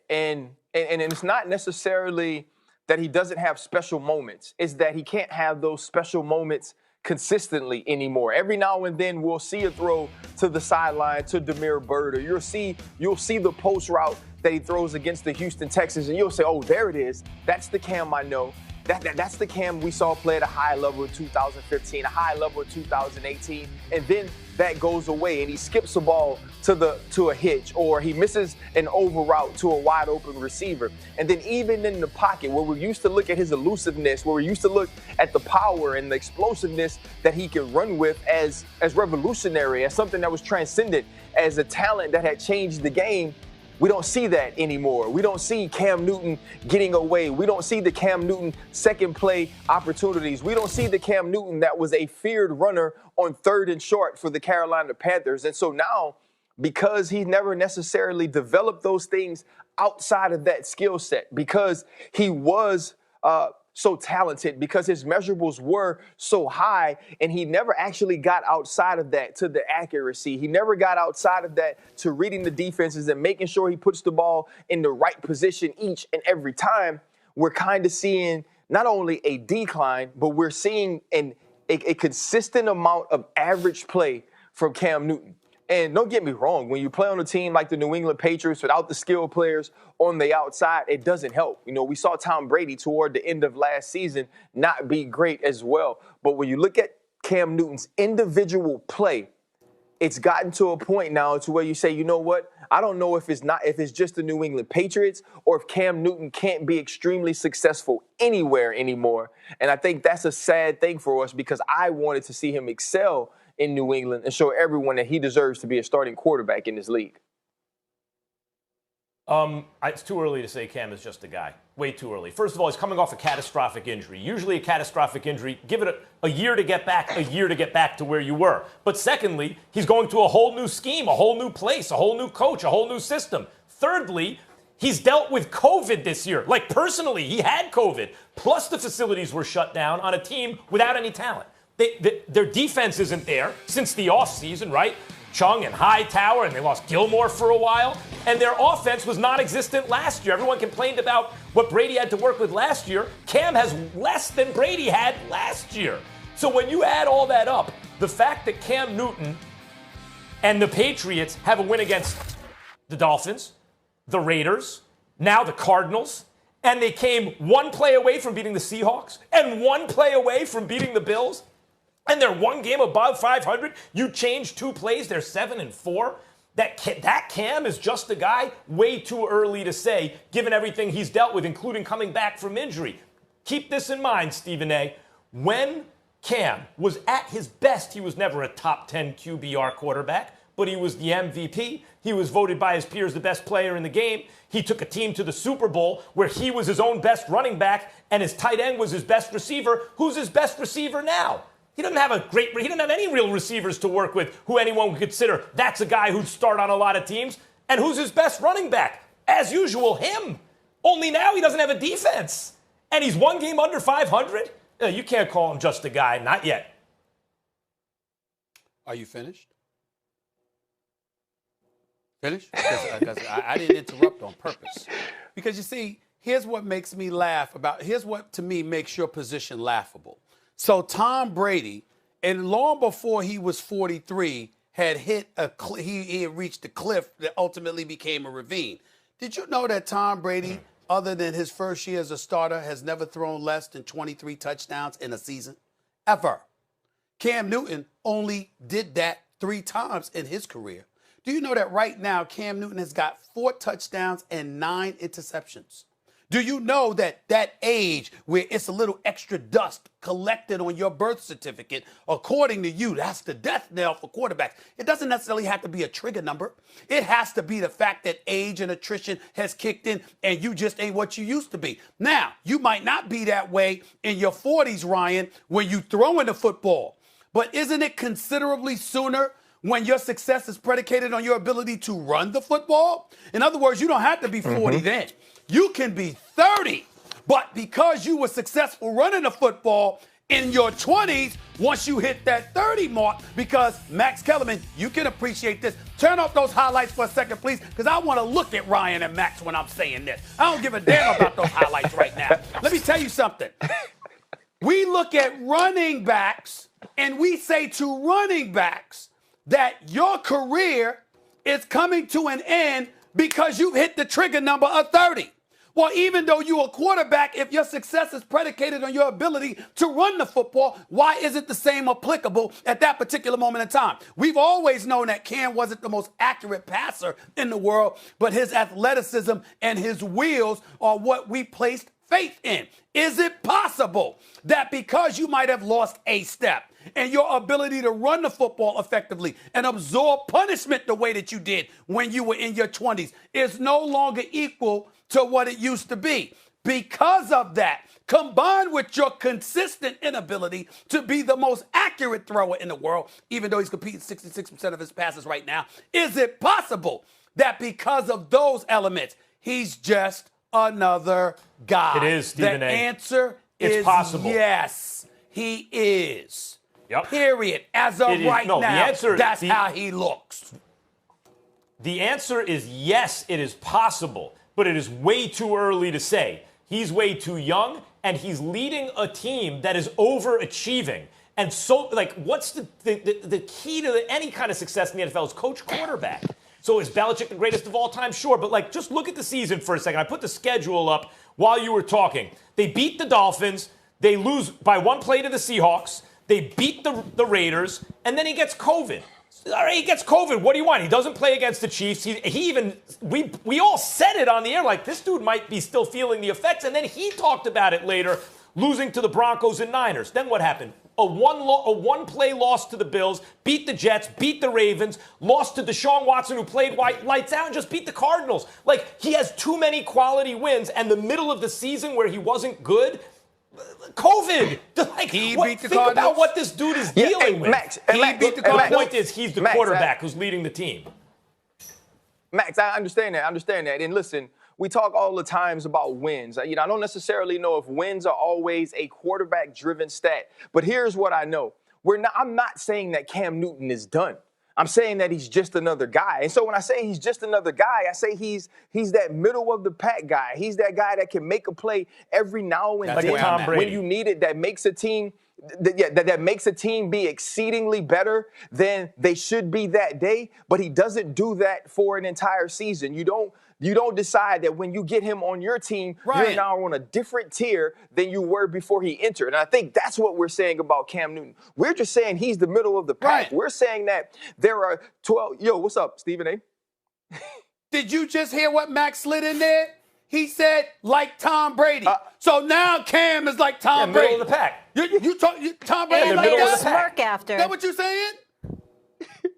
And it's not necessarily that he doesn't have special moments. It's that he can't have those special moments consistently anymore. Every now and then we'll see a throw to the sideline to Damiere Byrd, or you'll see the post route that he throws against the Houston Texans, and you'll say, oh, there it is. That's the Cam I know. That's the Cam we saw play at a high level in 2015, a high level in 2018, and then that goes away and he skips the ball to a hitch, or he misses an over route to a wide open receiver. And then even in the pocket, where we're used to look at his elusiveness, where we're used to look at the power and the explosiveness that he can run with as revolutionary, as something that was transcendent, as a talent that had changed the game, we don't see that anymore. We don't see Cam Newton getting away. We don't see the Cam Newton second play opportunities. We don't see the Cam Newton that was a feared runner on 3rd and short for the Carolina Panthers. And so now, because he never necessarily developed those things outside of that skill set, because he was so talented, because his measurables were so high, and he never actually got outside of that to the accuracy. He never got outside of that to reading the defenses and making sure he puts the ball in the right position each and every time. We're kind of seeing not only a decline, but we're seeing a consistent amount of average play from Cam Newton. And don't get me wrong, when you play on a team like the New England Patriots without the skilled players on the outside, it doesn't help. You know, we saw Tom Brady toward the end of last season not be great as well. But when you look at Cam Newton's individual play, it's gotten to a point now to where you say, you know what? I don't know if it's just the New England Patriots or if Cam Newton can't be extremely successful anywhere anymore. And I think that's a sad thing for us, because I wanted to see him excel in New England and show everyone that he deserves to be a starting quarterback in this league. It's too early to say Cam is just a guy. Way too early. First of all, he's coming off a catastrophic injury. Usually a catastrophic injury, give it a year to get back to where you were. But secondly, he's going to a whole new scheme, a whole new place, a whole new coach, a whole new system. Thirdly, he's dealt with COVID this year. Like, personally, he had COVID. Plus the facilities were shut down on a team without any talent. Their defense isn't there since the offseason, right? Chung and Hightower, and they lost Gilmore for a while. And their offense was non-existent last year. Everyone complained about what Brady had to work with last year. Cam has less than Brady had last year. So when you add all that up, the fact that Cam Newton and the Patriots have a win against the Dolphins, the Raiders, now the Cardinals, and they came one play away from beating the Seahawks and one play away from beating the Bills, and they're one game above 500. You change 2 plays, they're 7-4. That Cam is just a guy. Way too early to say, given everything he's dealt with, including coming back from injury. Keep this in mind, Stephen A. When Cam was at his best, he was never a top 10 QBR quarterback, but he was the MVP. He was voted by his peers the best player in the game. He took a team to the Super Bowl where he was his own best running back and his tight end was his best receiver. Who's his best receiver now? He doesn't have any real receivers to work with who anyone would consider that's a guy who'd start on a lot of teams. And who's his best running back? As usual, him. Only now he doesn't have a defense. And he's one game under 500? You can't call him just a guy. Not yet. Are you finished? Finished? Because I didn't interrupt on purpose. Because you see, here's what makes me laugh here's what to me makes your position laughable. So Tom Brady, and long before he was 43, had hit he had reached a cliff that ultimately became a ravine. Did you know that Tom Brady, other than his first year as a starter, has never thrown less than 23 touchdowns in a season? Ever. Cam Newton only did that 3 times in his career. Do you know that right now Cam Newton has got 4 touchdowns and 9 interceptions? Do you know that age where it's a little extra dust collected on your birth certificate, according to you, that's the death knell for quarterbacks? It doesn't necessarily have to be a trigger number. It has to be the fact that age and attrition has kicked in and you just ain't what you used to be. Now, you might not be that way in your 40s, Ryan, when you throwing the football. But isn't it considerably sooner when your success is predicated on your ability to run the football? In other words, you don't have to be 40 then. You can be 30, but because you were successful running the football, in your 20s once you hit that 30 mark, because Max Kellerman, you can appreciate this. Turn off those highlights for a second, please, because I want to look at Ryan and Max when I'm saying this. I don't give a damn about those highlights right now. Let me tell you something. We look at running backs, and we say to running backs that your career is coming to an end because you've hit the trigger number of 30. Well, even though you're a quarterback, if your success is predicated on your ability to run the football, why isn't the same applicable at that particular moment in time? We've always known that Cam wasn't the most accurate passer in the world, but his athleticism and his wheels are what we placed faith in. Is it possible that because you might have lost a step and your ability to run the football effectively and absorb punishment the way that you did when you were in your 20s is no longer equal to what it used to be? Because of that, combined with your consistent inability to be the most accurate thrower in the world, even though he's competing 66% of his passes right now, is it possible that because of those elements, he's just another guy? It is, Stephen The A. answer It's is possible. yes, he is. Yep. Period. As of right now, that's how he looks. The answer is yes, it is possible, but it is way too early to say. He's way too young, and he's leading a team that is overachieving. And so, what's the key to any kind of success in the NFL is coach quarterback. So is Belichick the greatest of all time? Sure, but just look at the season for a second. I put the schedule up while you were talking. They beat the Dolphins. They lose by one play to the Seahawks. They beat the Raiders, and then he gets COVID. All right, he gets COVID. What do you want? He doesn't play against the Chiefs. We all said it on the air, this dude might be still feeling the effects, and then he talked about it later, losing to the Broncos and Niners. Then what happened? A one-play loss to the Bills, beat the Jets, beat the Ravens, lost to Deshaun Watson, who played lights out, and just beat the Cardinals. He has too many quality wins, and the middle of the season where he wasn't good, COVID. Think about what this dude is dealing with. The point is, he's the quarterback who's leading the team. Max, I understand that. And listen, we talk all the times about wins. I don't necessarily know if wins are always a quarterback-driven stat. But here's what I know. I'm not saying that Cam Newton is done. I'm saying that he's just another guy. And so when I say he's just another guy, I say he's that middle of the pack guy. He's that guy that can make a play every now and then when you need it, that makes a team that makes a team be exceedingly better than they should be that day. But he doesn't do that for an entire season. You don't decide that when you get him on your team, you're now on a different tier than you were before he entered. And I think that's what we're saying about Cam Newton. We're just saying he's the middle of the pack. Right. We're saying that there are 12. Yo, what's up, Stephen A? Did you just hear what Max slid in there? He said, like Tom Brady. So now Cam is like Tom Brady. Middle of the pack. Tom Brady like middle that? of the pack. Smirk after. Is that what you're saying?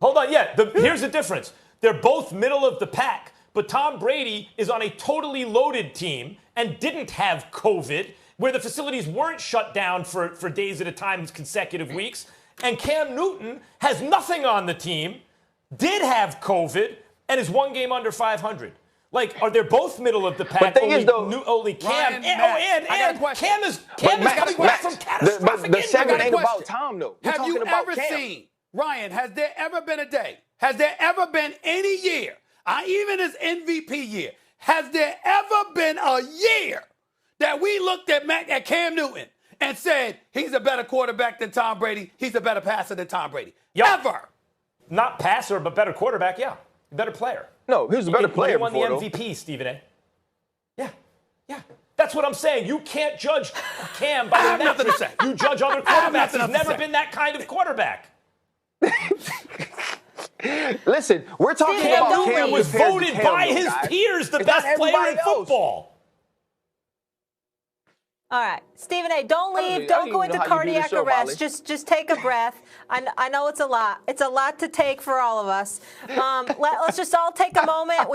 Hold on, here's the difference. They're both middle of the pack. But Tom Brady is on a totally loaded team and didn't have COVID, where the facilities weren't shut down for days at a time, consecutive weeks. And Cam Newton has nothing on the team, did have COVID, and is one game under 500. Are they both middle of the pack? But the thing is, though, only Cam. Cam is coming back from catastrophic the second injury. ain't about Tom, though. Have you ever seen, Ryan, has there ever been a day, has there ever been any year, even his MVP year, has there ever been a year that we looked at Cam Newton and said he's a better quarterback than Tom Brady, he's a better passer than Tom Brady? Yep. Ever. Not passer, but better quarterback, yeah. Better player. No, he was a better player He won the before, MVP, Stephen A. Yeah. That's what I'm saying. You can't judge Cam by the metrics. You judge other quarterbacks. He's never been that kind of quarterback. Listen, we're talking about Cam was voted by his peers the best player in football. All right, Stephen A., don't leave. Don't go into cardiac arrest. Just take a breath. I know it's a lot. It's a lot to take for all of us. Let's just all take a moment.